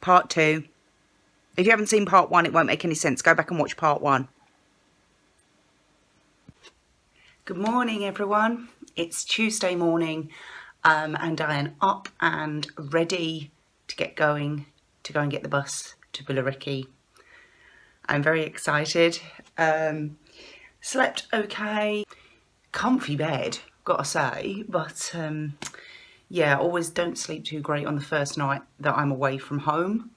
part 2. If you haven't seen part 1, it won't make any sense. Go back and watch part 1. Good morning, everyone. It's Tuesday morning, and I am up and ready to get going to go and get the bus to Billericay. I'm very excited. Slept okay. Comfy bed, gotta say, but yeah, always don't sleep too great on the first night that I'm away from home.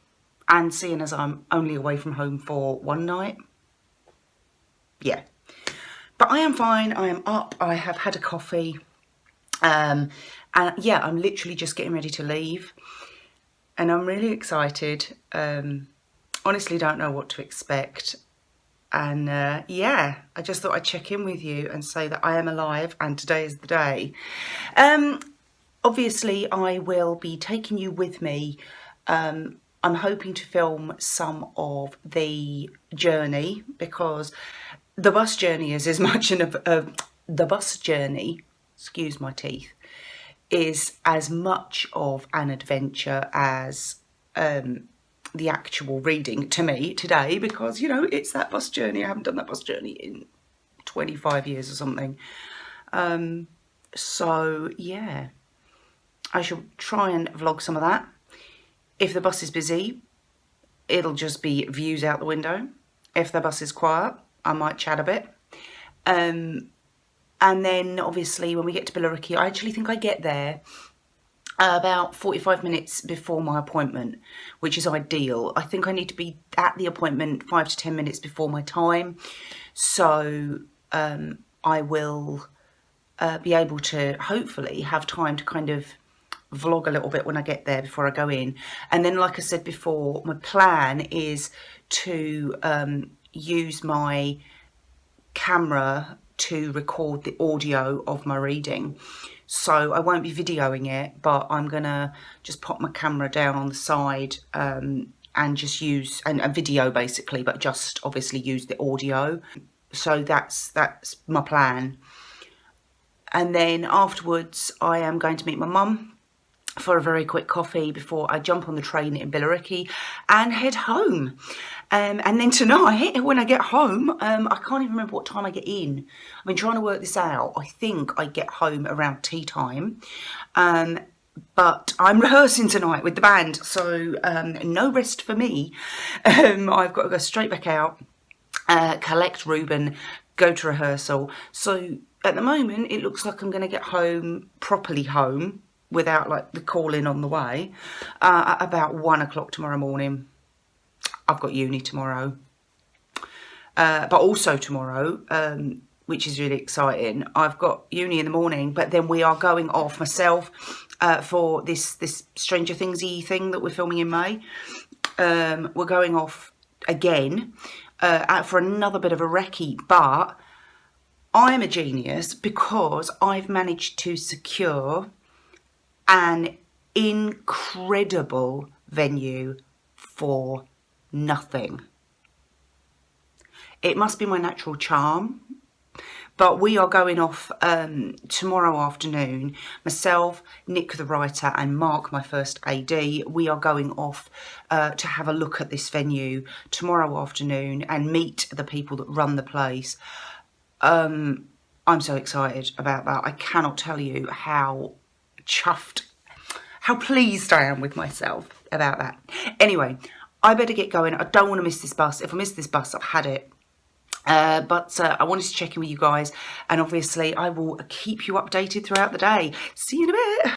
And seeing as I'm only away from home for one night, yeah. But I am fine, I am up, I have had a coffee, and yeah, I'm literally just getting ready to leave. And I'm really excited, honestly don't know what to expect. And yeah, I just thought I'd check in with you and say that I am alive and today is the day. Obviously, I will be taking you with me. I'm hoping to film some of the journey because the bus journey is as much the bus journey, excuse my teeth, is as much of an adventure as the actual reading to me today, because, you know, it's that bus journey. I haven't done that bus journey in 25 years or something. So yeah, I shall try and vlog some of that. If the bus is busy, it'll just be views out the window. If the bus is quiet, I might chat a bit. And then obviously when we get to Billericay, I actually think I get there about 45 minutes before my appointment, which is ideal. I think I need to be at the appointment 5 to 10 minutes before my time. So I will be able to hopefully have time to kind of vlog a little bit when I get there before I go in. And then, like I said before, my plan is to use my camera to record the audio of my reading. So I won't be videoing it, but I'm gonna just pop my camera down on the side and just use a video basically, but just obviously use the audio. So that's my plan. And then afterwards I am going to meet my mum for a very quick coffee before I jump on the train in Billericay and head home. And then tonight, when I get home, I can't even remember what time I get in. I've been trying to work this out. I think I get home around tea time. But I'm rehearsing tonight with the band, so no rest for me. I've got to go straight back out, collect Ruben, go to rehearsal. So at the moment, it looks like I'm going to get home, properly home, without like the call in on the way, at about 1 o'clock tomorrow morning. I've got uni tomorrow, but also tomorrow, which is really exciting. I've got uni in the morning, but then we are going off myself for this Stranger Things-y thing that we're filming in May. We're going off again for another bit of a recce, but I'm a genius because I've managed to secure an incredible venue for nothing. It must be my natural charm, but we are going off tomorrow afternoon. Myself, Nick the writer, and Mark, my first AD, we are going off to have a look at this venue tomorrow afternoon and meet the people that run the place. I'm so excited about that. I cannot tell you how chuffed, how pleased I am with myself about that. Anyway, I better get going. I don't want to miss this bus. If I miss this bus, I've had it. But I wanted to check in with you guys, and obviously I will keep you updated throughout the day. See you in a bit.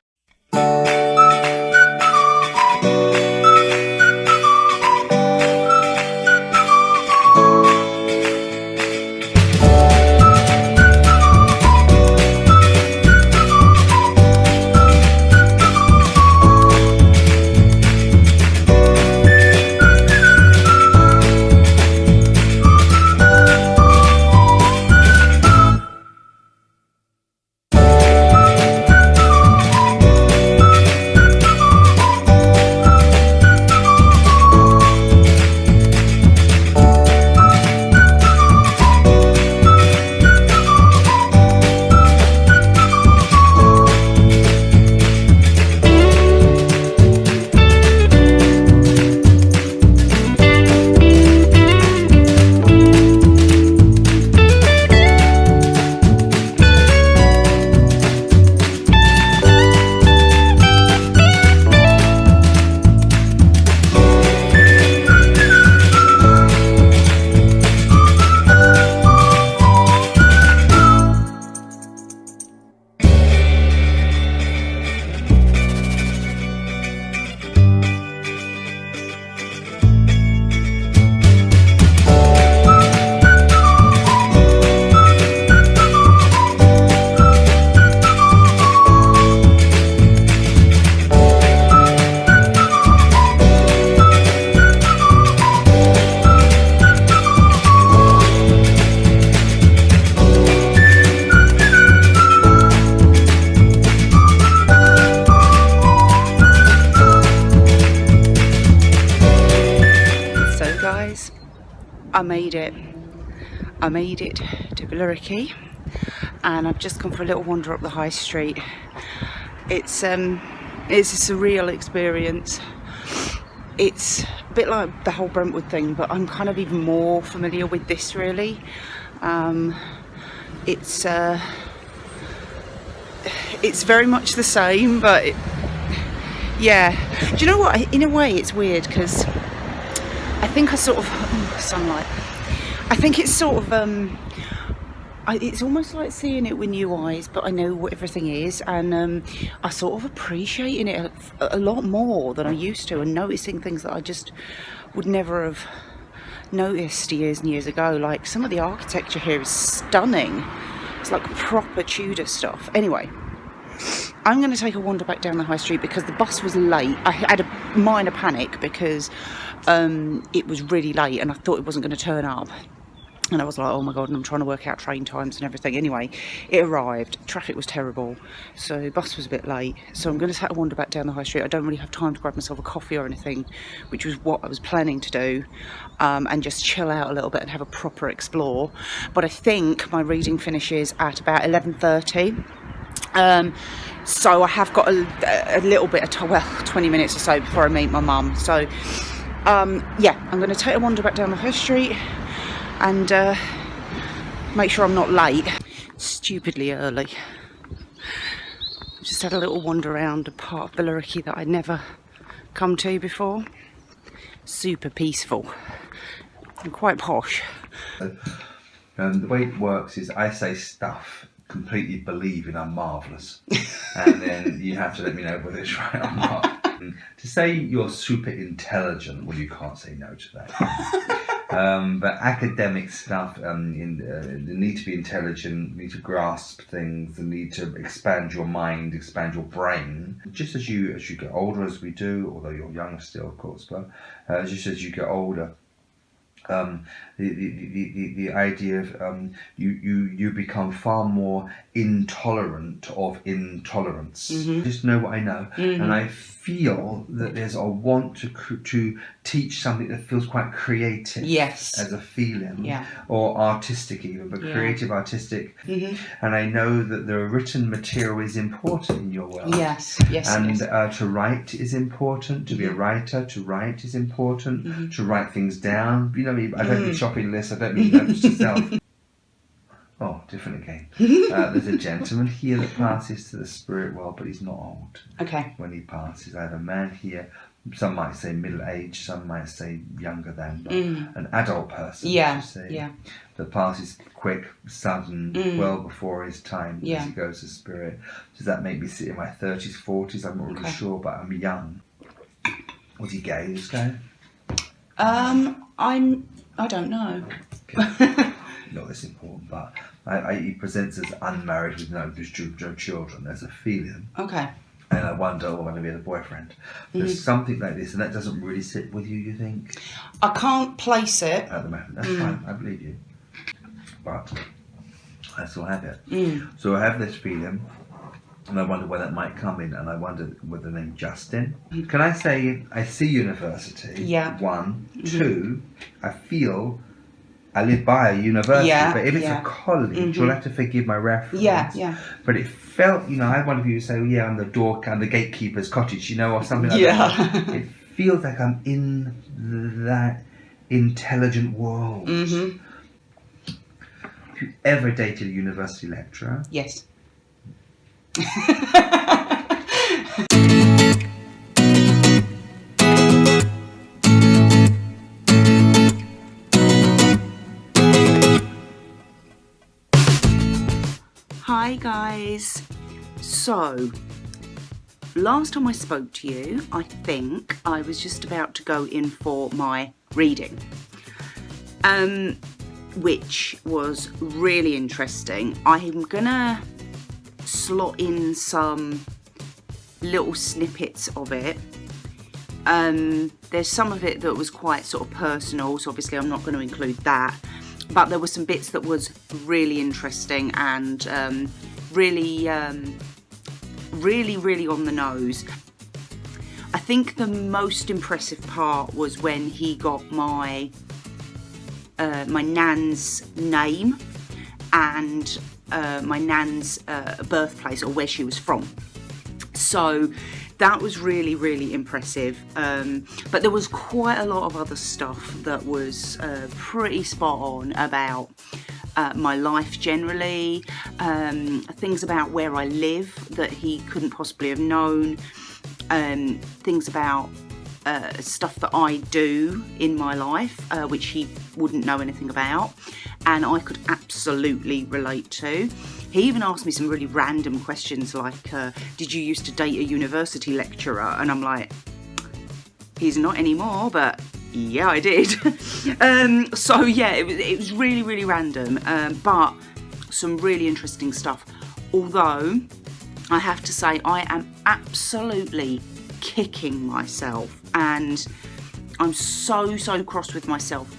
I made it to Billericay, and I've just gone for a little wander up the high street. It's a surreal experience. It's a bit like the whole Brentwood thing, but I'm kind of even more familiar with this, really. It's very much the same, but yeah. Do you know what? In a way, it's weird because I think I sort of sunlight. I think it's sort of it's almost like seeing it with new eyes, but I know what everything is, and I sort of appreciating it a lot more than I used to, and noticing things that I just would never have noticed years and years ago. Like, some of the architecture here is stunning. It's like proper Tudor stuff. Anyway, I'm going to take a wander back down the high street because the bus was late. I had a minor panic because it was really late and I thought it wasn't going to turn up. And I was like, oh my God, and I'm trying to work out train times and everything. Anyway, it arrived. Traffic was terrible. So bus was a bit late. So I'm going to take a wander back down the high street. I don't really have time to grab myself a coffee or anything, which was what I was planning to do, and just chill out a little bit and have a proper explore. But I think my reading finishes at about 11:30. So I have got a little bit of time, well, 20 minutes or so before I meet my mum. So, yeah, I'm going to take a wander back down the high street and make sure I'm not late. Stupidly early. Just had a little wander around a part of Billericay that I'd never come to before. Super peaceful and quite posh. The way it works is I say stuff completely believing I'm marvellous, and then you have to let me know whether it's right or not. To say you're super intelligent, well, you can't say no to that. But academic stuff, the need to be intelligent, need to grasp things, the need to expand your mind, expand your brain. Just as you get older, as we do, although you're young still, of course, but just as you get older, the idea of you become far more intolerant of intolerance. Mm-hmm. Just know what I know, mm-hmm. and I feel that there's a want to teach something that feels quite creative. Yes. As a feeling, yeah. Or artistic even, but yeah. creative, artistic. Mm-hmm. And I know that the written material is important in your world. Yes, yes. And to write is important. To be a writer, to write is important. Mm-hmm. To write things down. You know, I don't mean shopping lists. I don't mean notes to self. Oh, different again. There's a gentleman here that passes to the spirit world, but he's not old. Okay. When he passes, I have a man here. Some might say middle age, some might say younger than, but an adult person. Yeah. Say, yeah. That passes quick, sudden, well before his time as he goes to spirit. Does that make me sit in my 30s, 40s? I'm not really sure, but I'm young. Was he gay, this guy? I don't know. Okay. Not this important, but he presents as unmarried with no children. There's a feeling. Okay. And I wonder, I'm going to be the boyfriend. There's something like this, and that doesn't really sit with you, you think? I can't place it. At the moment. That's fine, I believe you. But I still have it. So I have this feeling, and I wonder where that might come in, and I wonder with the name Justin. Can I say, I see university? Yeah. 1. 2, I feel I live by a university, but if it's a college, you'll have to forgive my reference. Yeah. But it felt, I had one of you say, I'm the the gatekeeper's cottage, or something like that. It feels like I'm in that intelligent world. Mm-hmm. Have you ever dated a university lecturer? Yes. Hi guys. So, last time I spoke to you, I think I was just about to go in for my reading, which was really interesting. I'm gonna slot in some little snippets of it. There's some of it that was quite sort of personal, so obviously I'm not going to include that. But there were some bits that was really interesting and really on the nose. I think the most impressive part was when he got my my nan's name and my nan's birthplace, or where she was from. So that was really, really impressive. But there was quite a lot of other stuff that was pretty spot on about my life generally, things about where I live that he couldn't possibly have known, things about stuff that I do in my life, which he wouldn't know anything about, and I could absolutely relate to. He even asked me some really random questions like, did you used to date a university lecturer? And I'm like, he's not anymore, but yeah, I did. So yeah, it was really, really random, but some really interesting stuff. Although, I have to say, I am absolutely kicking myself, and I'm so cross with myself.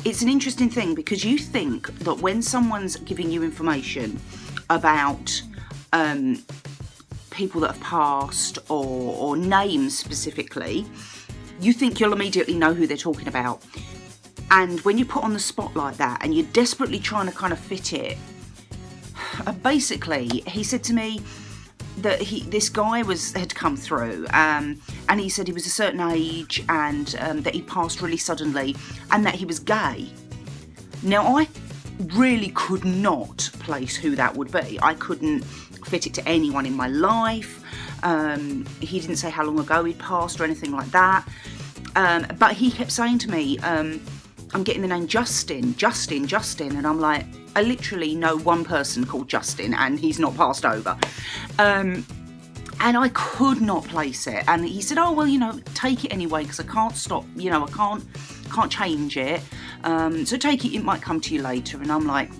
It's an interesting thing, because you think that when someone's giving you information about people that have passed, or names specifically, you think you'll immediately know who they're talking about. And when you put on the spot like that and you're desperately trying to kind of fit it, basically he said to me that this guy had come through, and he said he was a certain age, and that he passed really suddenly, and that he was gay. Now, I really could not place who that would be. I couldn't fit it to anyone in my life. He didn't say how long ago he'd passed or anything like that. But he kept saying to me, I'm getting the name Justin, and I'm like, I literally know one person called Justin, and he's not passed over. And I could not place it. And he said, oh, well, take it anyway, because I can't stop, I can't change it. So take it might come to you later. And I'm like,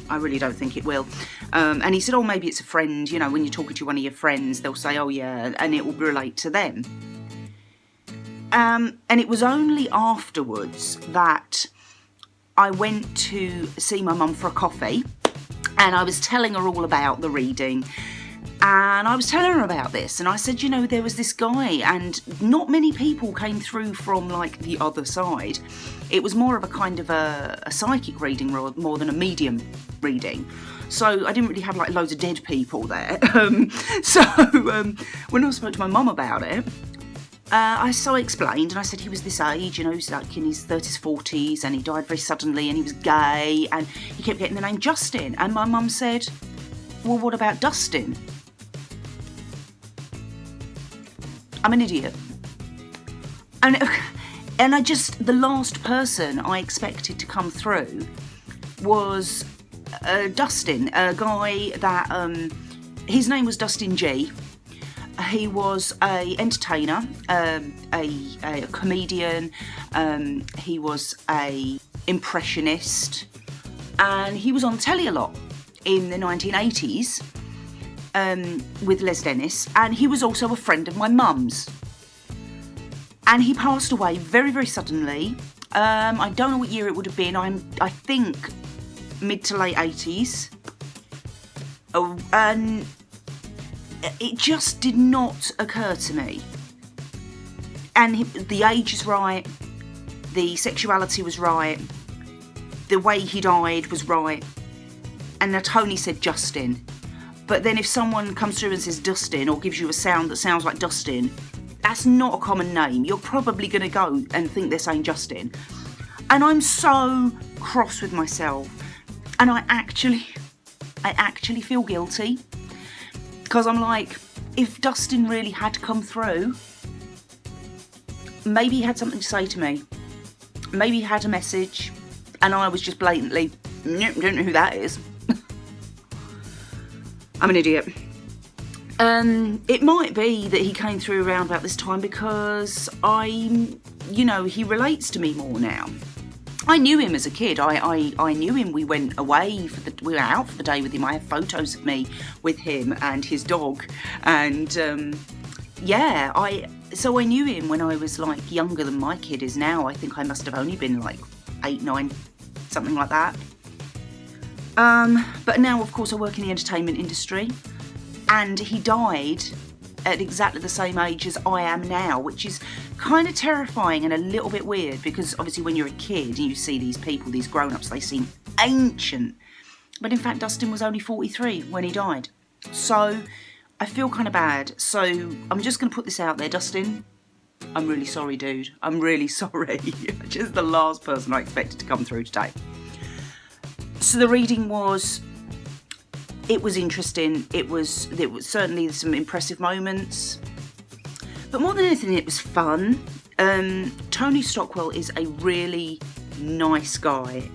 I really don't think it will. And he said, oh, maybe it's a friend, when you're talking to one of your friends, they'll say, oh yeah, and it will relate to them. And it was only afterwards that I went to see my mum for a coffee, and I was telling her all about the reading, and I was telling her about this, and I said, there was this guy, and not many people came through from like the other side. It was more of a kind of a psychic reading more than a medium reading. So I didn't really have like loads of dead people there. So when I spoke to my mum about it, I explained, and I said he was this age, he's like in his 30s, 40s, and he died very suddenly, and he was gay, and he kept getting the name Justin. And my mum said, well, what about Dustin? I'm an idiot. And the last person I expected to come through was Dustin, a guy that, his name was Dustin G. He was a entertainer, a comedian, he was a impressionist, and he was on telly a lot in the 1980s with Les Dennis, and he was also a friend of my mum's. And he passed away very, very suddenly. I don't know what year it would have been. I think mid to late 80s. Oh, and it just did not occur to me. And the age is right, the sexuality was right, the way he died was right. And now Tony said Justin. But then if someone comes through and says Dustin, or gives you a sound that sounds like Dustin, that's not a common name. You're probably going to go and think they're saying Justin. And I'm so cross with myself. And I actually feel guilty. Because I'm like, if Dustin really had come through, maybe he had something to say to me. Maybe he had a message, and I was just blatantly, nope, don't know who that is. I'm an idiot. It might be that he came through around about this time because he relates to me more now. I knew him as a kid. I knew him. We went away we were out for the day with him. I have photos of me with him and his dog. And so I knew him when I was like younger than my kid is now. I think I must have only been like 8, 9, something like that. But now, of course, I work in the entertainment industry, and he died at exactly the same age as I am now, which is kind of terrifying and a little bit weird, because obviously when you're a kid and you see these people, these grown-ups, they seem ancient. But in fact, Dustin was only 43 when he died. So I feel kind of bad. So I'm just going to put this out there, Dustin. I'm really sorry, dude. I'm really sorry. You're just the last person I expected to come through today. So the reading was, it was interesting. There was certainly some impressive moments. But more than anything, it was fun. Tony Stockwell is a really nice guy.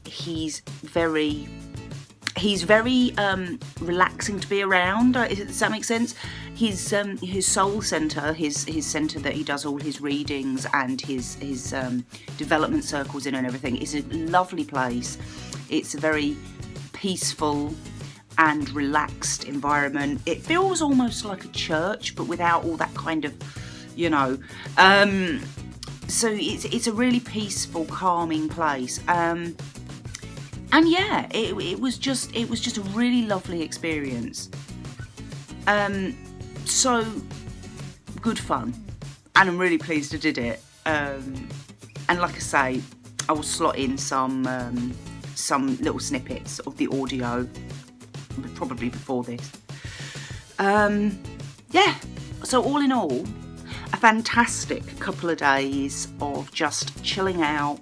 He's very relaxing to be around. Does that make sense? His soul centre, his centre that he does all his readings and his development circles in and everything, is a lovely place. It's a very peaceful and relaxed environment. It feels almost like a church, but without all that kind of, so it's a really peaceful, calming place. And yeah, it was just a really lovely experience. So good fun, and I'm really pleased I did it. And like I say, I will slot in some little snippets of the audio, probably before this. Yeah. So all in all, a fantastic couple of days of just chilling out,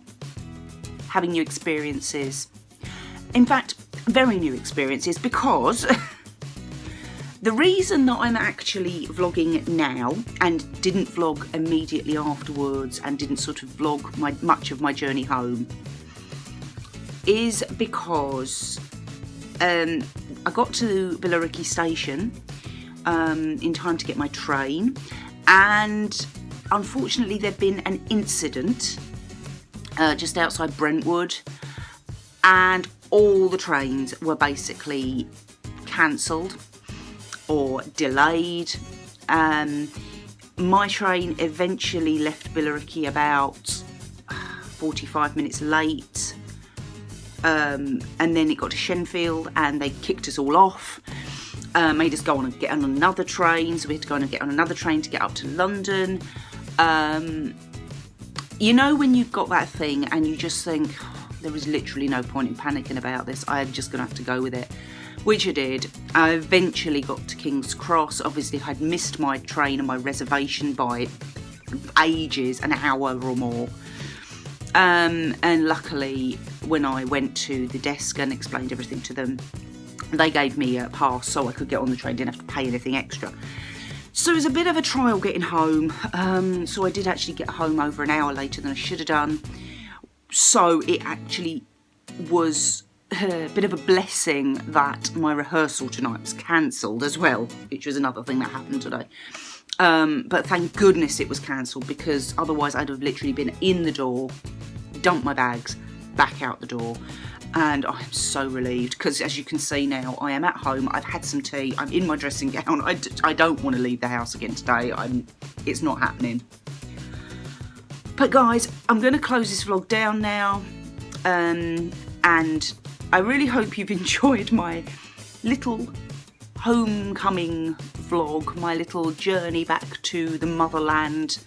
having new experiences. In fact, very new experiences, because the reason that I'm actually vlogging now and didn't vlog immediately afterwards and didn't sort of vlog much of my journey home is because I got to Billericay station in time to get my train, and unfortunately there'd been an incident just outside Brentwood, and all the trains were basically cancelled or delayed. My train eventually left Billericay about 45 minutes late, and then it got to Shenfield and they kicked us all off, made us go on and get on another train, so we had to go on and get on another train to get up to London. You know when you've got that thing and you just think, there is literally no point in panicking about this, I'm just going to have to go with it, which I did. I eventually got to King's Cross. Obviously I'd missed my train and my reservation by ages, an hour or more, and luckily when I went to the desk and explained everything to them, they gave me a pass so I could get on the train, didn't have to pay anything extra. So it was a bit of a trial getting home, so I did actually get home over an hour later than I should have done. So it actually was a bit of a blessing that my rehearsal tonight was cancelled as well, which was another thing that happened today. But thank goodness it was cancelled, because otherwise I'd have literally been in the door, dumped my bags, back out the door. And I am so relieved, because as you can see now, I am at home, I've had some tea, I'm in my dressing gown, I don't want to leave the house again today, it's not happening. But guys, I'm going to close this vlog down now, and I really hope you've enjoyed my little homecoming vlog, my little journey back to the motherland,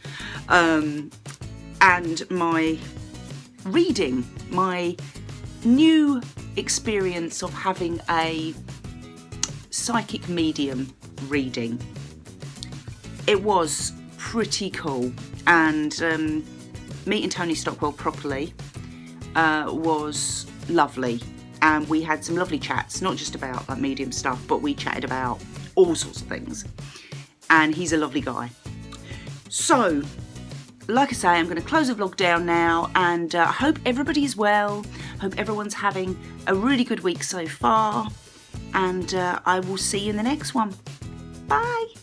and my reading, my new experience of having a psychic medium reading. It was pretty cool, and meeting Tony Stockwell properly was lovely, and we had some lovely chats, not just about like medium stuff, but we chatted about all sorts of things, and he's a lovely guy. So like I say, I'm going to close the vlog down now, and I hope everybody is well, hope everyone's having a really good week so far, and I will see you in the next one. Bye.